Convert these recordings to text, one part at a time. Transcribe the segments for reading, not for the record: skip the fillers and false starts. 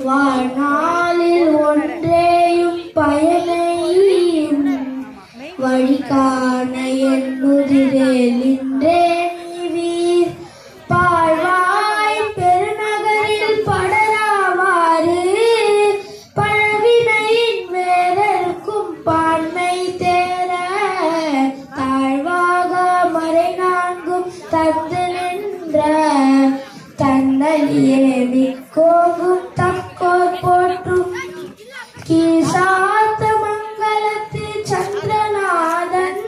வாழ்நாளில் ஒன்றேயும் பயனையும் வழிகாண என்னுதிரேல் இன்றே நீவீர் பாழ்வாய் பெருநகரில் படராவாறு பழவினையின் வேறற்கும் பான்மை தேர தாழ்வாக மறை நான்கும் தந்து நின்ற தன்னலியே மிக்கோகும் தக்கோர் போற்றும் கீசாத்த மங்களத்து சந்திரநாதன்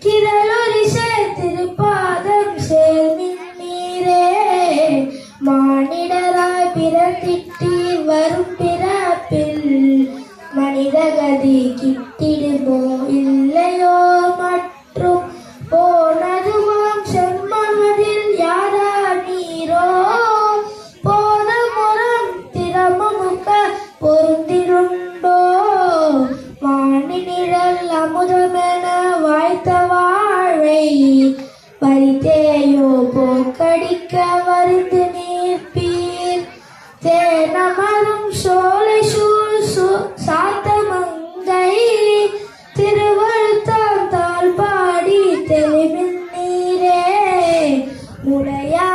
கிரலொரிசே திருப்பாதம் சேர்மின் நீரே மானிடராய் பிறந்திட்டீர் வரும் பிறப்பில் மனிதகதி கிட்டிடுமோ இல்லையோ மற்றும் போனதுமாம் செம்மனதில் யாரா நீரோ போதமுறம் திறமுக பொருந்திருண்டோ வானினிழல் அமுதமென வாய்த்த வாழ்வை வரித்தேயோ போக்கடிக்க வருந்து நீர்ப்பீர் தேனமரும் சோலை சூழ் சாத்தமங்கை திருவழுத்தால் தாழ் பாடி தெளிவின் நீரே உடையா